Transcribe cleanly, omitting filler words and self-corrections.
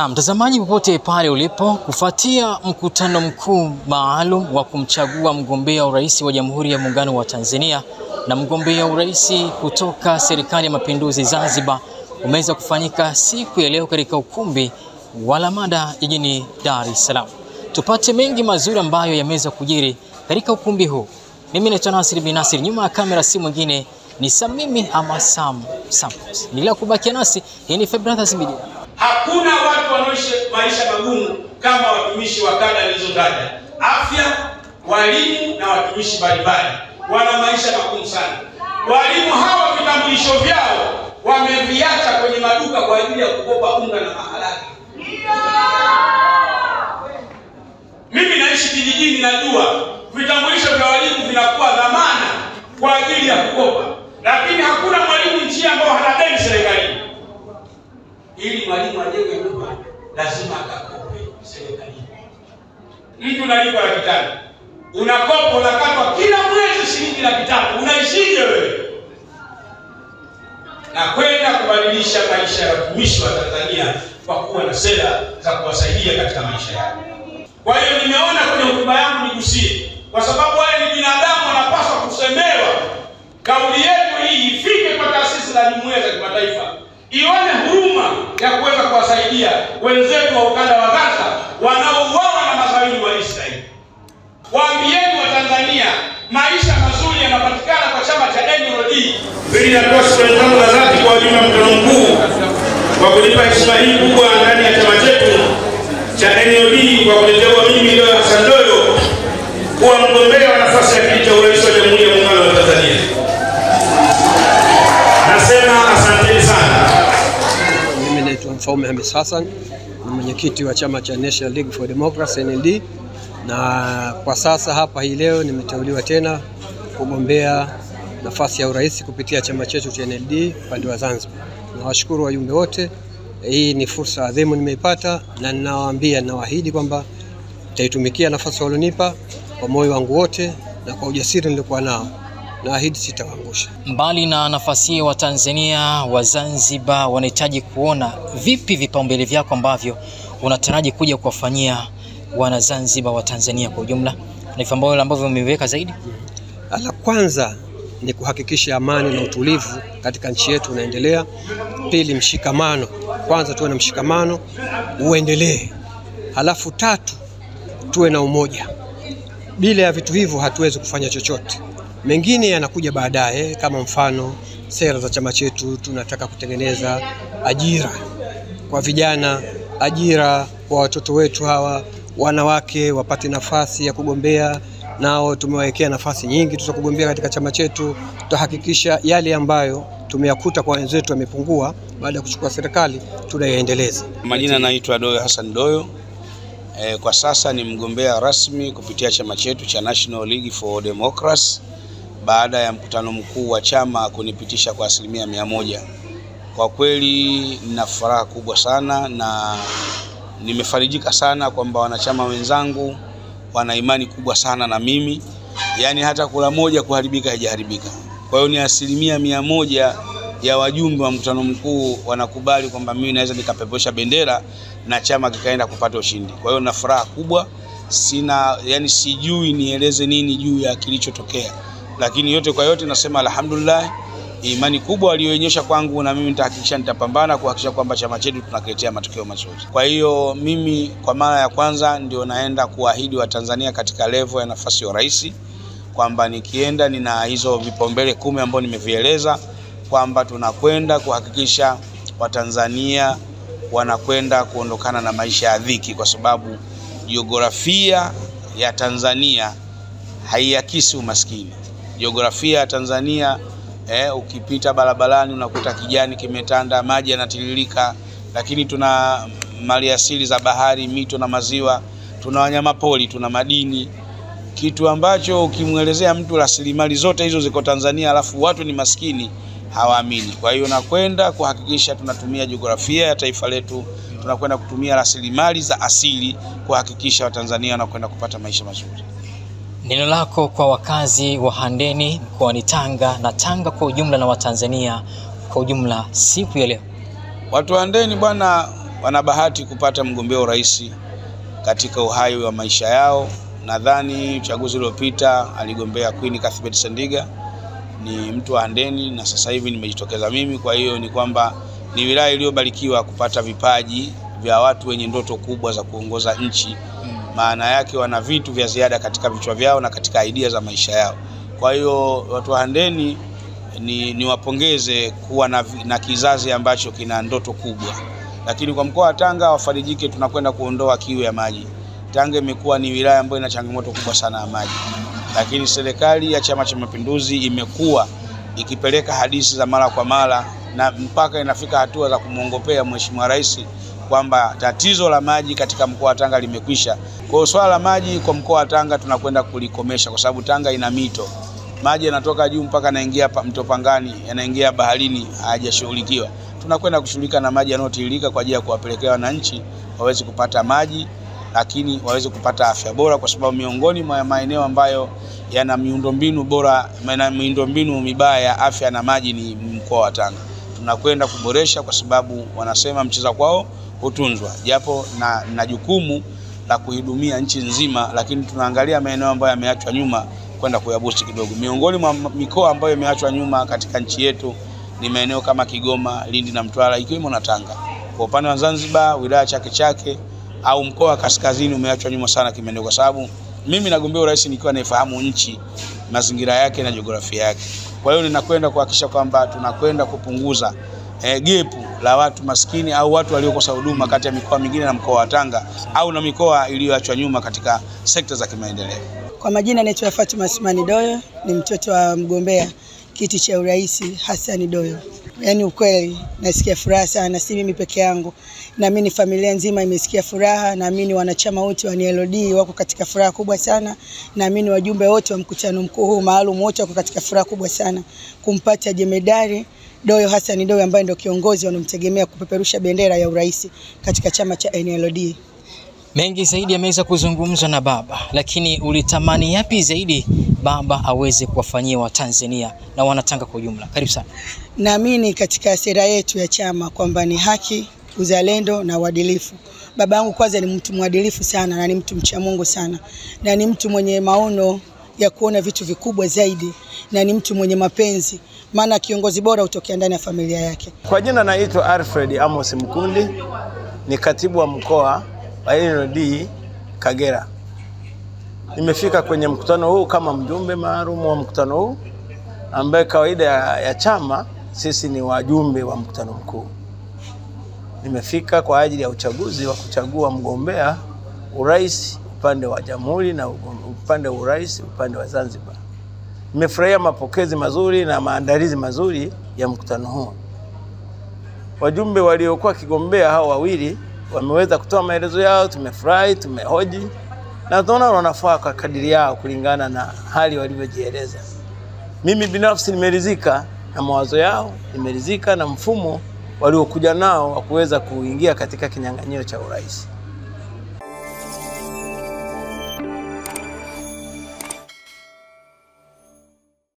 Na mtazamaji popote pale ulipo, kufuatia mkutano mkuu maalum wa kumchagua mgombea urais wa Jamhuri ya Muungano wa Tanzania na mgombea urais kutoka Serikali ya Mapinduzi Zanzibar umeweza kufanyika siku ya leo katika ukumbi wa Lamada jijini Dar es Salaam. Tupate mengi mazuri ambayo yameweza kujiri katika ukumbi huu. Mimi ni Nasir bin Nasir, nyuma ya kamera si mwingine ni Samimi ama Sam Samples. Nila kubakia nasi, hii ni Febrothers Media. Hakuna watu wanaoishi maisha magumu kama watumishi wa kada nilizotaja. Afya, walimu na watumishi mbalimbali wana maisha magumu sana. Walimu hawa vitambulisho vyao wameviacha kwenye maduka kwa ajili ya kukopa unga na maharage. Mimi naishi kijijini, najua vitambulisho vya walimu vinakuwa dhamana kwa ajili ya kukopa. Lakini hakuna mwalimu nchi ambao hana deni serikalini. Ili mwalimu ajenge nyumba lazima akakope serikalini. Mtu unalipa Laki5. Unakopa unakatwa kila mwezi shilingi Laki3. Unaishije wewe? Na kwenda kubadilisha maisha ya watumishi wa Tanzania kwa kuwa na sera za kuwasaidia katika maisha yao. Kwa hiyo nimeona kwenye hotuba yangu nigusie, kwa sababu wale ni binadamu wanapaswa kusemewa. Kauli yetu hii ifike kwa taasisi za jumuiya za kimataifa, ione huruma ya kuweza kuwasaidia wenzetu wa ukanda wa Gaza wanaouawa na mazalimi wa Israeli. Waambieni wa Tanzania, maisha mazuri yanapatikana kwa chama cha NLD. Mimi natoa shukrani zangu za dhati kwa wajumbe wa mkutano mkuu kwa kunipa heshima hii kubwa ndani ya chama chetu cha NLD kwa kuniteua mimi Doyo Hassan Doyo kuwa mgombea wa nafasi ya kiti cha urais wa Jamhuri ya Muungano wa Tanzania. Nasema asanteni sana. Mimi naitwa Mfaume Hamis Hassan, ni mwenyekiti wa chama cha National League for Democracy NLD, na kwa sasa hapa hii leo nimeteuliwa tena kugombea nafasi ya urais kupitia chama chetu cha NLD upande wa Zanzibar. Nawashukuru wajumbe wote. Hii ni fursa adhimu nimeipata, na ninawaambia, nawaahidi kwamba nitaitumikia nafasi walionipa kwa moyo wangu wote na kwa ujasiri niliokuwa nao. Naahidi sitawaangusha. Mbali na nafasi wa Tanzania, wa Zanzibar wanahitaji kuona vipi vipaumbele vyako ambavyo unataraji kuja kuwafanyia wana Zanzibar wa Tanzania kwa ujumla, na vipaumbele ambavyo umeweka zaidi? La kwanza ni kuhakikisha amani na utulivu katika nchi yetu unaendelea. Pili, mshikamano. Kwanza tuwe na mshikamano uendelee. Halafu tatu, tuwe na umoja. Bila ya vitu hivyo hatuwezi kufanya chochote. Mengine yanakuja baadaye, kama mfano sera za chama chetu. Tunataka kutengeneza ajira kwa vijana, ajira kwa watoto wetu hawa, wanawake wapate nafasi ya kugombea, nao tumewawekea nafasi nyingi tutakugombea katika chama chetu. Tutahakikisha yale ambayo tumeyakuta kwa wenzetu yamepungua baada ya kuchukua serikali tunayaendeleza. Majina naitwa Doyo Hassan Doyo. Kwa sasa ni mgombea rasmi kupitia chama chetu cha National League for Democracy baada ya mkutano mkuu wa chama kunipitisha kwa 100%. Kwa kweli nina furaha kubwa sana na nimefarijika sana kwamba wanachama wenzangu wana imani kubwa sana na mimi. Yaani hata kula moja kuharibika haijaharibika. Kwa hiyo ni 100% ya wajumbe wa mkutano mkuu wanakubali kwamba mimi naweza nikapeperusha bendera na chama kikaenda kupata ushindi. Kwa hiyo na furaha kubwa, sijui nieleze nini juu ya kilichotokea. Lakini yote kwa yote nasema alhamdulillah, imani kubwa aliyoonyesha kwangu, na mimi nitahakikisha nitapambana kuhakikisha kwamba chama chetu tunakuletea matokeo mazuri. Kwa hiyo mimi kwa mara ya kwanza ndio naenda kuahidi wa Tanzania katika level ya nafasi ya rais kwamba nikienda nina hizo vipaumbele 10 ambao nimevieleza, kwamba tunakwenda kuhakikisha Watanzania wanakwenda kuondokana na maisha ya dhiki, kwa sababu jiografia ya Tanzania haiakisi umaskini. Jiografia ya Tanzania, ukipita barabarani unakuta kijani kimetanda, maji yanatiririka, lakini tuna maliasili za bahari, mito na maziwa, tuna wanyamapori, tuna madini, kitu ambacho ukimwelezea mtu rasilimali zote hizo ziko Tanzania alafu watu ni maskini hawaamini. Kwa hiyo nakwenda kuhakikisha tunatumia jiografia ya taifa letu, tunakwenda kutumia rasilimali za asili kuhakikisha Watanzania wanakwenda kupata maisha mazuri. Neno lako kwa wakazi wa Handeni mkoani Tanga na Tanga kwa ujumla na Watanzania kwa ujumla siku ya leo? Watu wa Handeni bwana, wana bahati kupata mgombea urais katika uhai wa maisha yao. Nadhani uchaguzi uliopita aligombea Queen Cuthbert Sendiga, ni mtu wa Handeni, na sasa hivi nimejitokeza mimi. Kwa hiyo ni kwamba ni wilaya iliyobarikiwa kupata vipaji vya watu wenye ndoto kubwa za kuongoza nchi. Maana yake wana vitu vya ziada katika vichwa vyao na katika idea za maisha yao. Kwa hiyo watu wa Handeni ni wapongeze kuwa na kizazi ambacho kina ndoto kubwa. Lakini kwa mkoa wa Tanga wafarijike, tunakwenda kuondoa kiu ya maji. Tanga imekuwa ni wilaya ambayo ina changamoto kubwa sana ya maji. Lakini serikali ya Chama cha Mapinduzi imekuwa ikipeleka hadithi za mara kwa mara na mpaka inafika hatua za kumuongopea Mheshimiwa Rais kwamba tatizo la maji katika mkoa wa Tanga limekwisha. Kwa hiyo swala la maji kwa mkoa wa Tanga tunakwenda kulikomesha, kwa sababu Tanga ina mito. Maji yanatoka juu mpaka yanaingia mto Pangani, yanaingia baharini, hayajashughulikiwa. Tunakwenda kushughulika na maji yanayotiririka kwa ajili ya kuwapelekea wananchi waweze kupata maji, lakini waweze kupata afya bora, kwa sababu miongoni mwa maeneo ambayo yana miundombinu bora na miundombinu mibaya ya afya na maji ni mkoa wa Tanga. Tunakwenda kuboresha kwa sababu wanasema mcheza kwao hutunzwa. Japo na jukumu la kuhudumia nchi nzima, lakini tunaangalia maeneo ambayo yameachwa nyuma kwenda kuyabusti kidogo. Miongoni mwa mikoa ambayo imeachwa nyuma katika nchi yetu ni maeneo kama Kigoma, Lindi na Mtwara, ikiwemo na Tanga. Kwa upande wa Zanzibar, wilaya Chake Chake au mkoa wa kaskazini umeachwa nyuma sana kimaeneo, kwa sababu mimi nagombea urais nikiwa naifahamu nchi, mazingira yake na jiografia yake. Kwa hiyo ninakwenda kuhakikisha kwamba tunakwenda kupunguza gepu la watu maskini au watu waliokosa huduma kati ya mikoa mingine na mkoa wa Tanga au na mikoa iliyoachwa nyuma katika sekta za kimaendeleo. Kwa majina naitwa Fatuma Asmani Doyo, ni mtoto wa mgombea kiti cha urais Hassan Doyo. Yaani ukweli nasikia furaha sana, si mimi peke yangu. Naamini familia nzima imesikia furaha, naamini wanachama wote wa NLD wako katika furaha kubwa sana. Naamini wajumbe wote wa mkutano mkuu huu maalum wote wako katika furaha kubwa sana kumpata jemedari Doyo Hassan Doyo ambaye ndio kiongozi wanaomtegemea kupeperusha bendera ya urais katika chama cha NLD. Mengi zaidi yameweza kuzungumzwa na baba, lakini ulitamani yapi zaidi baba aweze kuwafanyia Watanzania na Wanatanga kwa ujumla? Karibu sana. Naamini katika sera yetu ya chama kwamba ni haki, uzalendo na uadilifu. Baba yangu kwanza ni mtu mwadilifu sana na ni mtu mcha Mungu sana, na ni mtu mwenye maono ya kuona vitu vikubwa zaidi, na ni mtu mwenye mapenzi, maana kiongozi bora hutokea ndani ya familia yake. Kwa jina naitwa Alfred Amos Mkundi, ni katibu wa mkoa wa NLD Kagera. Nimefika kwenye mkutano huu kama mjumbe maalum wa mkutano huu, ambaye kawaida ya chama sisi ni wajumbe wa mkutano mkuu. Nimefika kwa ajili ya uchaguzi wa kuchagua mgombea urais upande wa Jamhuri na upande wa urais upande wa Zanzibar. Nimefurahia mapokezi mazuri na maandalizi mazuri ya mkutano huu. Wajumbe waliokuwa kigombea hao wawili wameweza kutoa maelezo yao, tumefurahi, tumehoji na tunaona wanafaa kwa kadiri yao kulingana na hali walivyojieleza. Mimi binafsi nimeridhika na mawazo yao, nimeridhika na mfumo waliokuja nao wa kuweza kuingia katika kinyang'anyiro cha urais.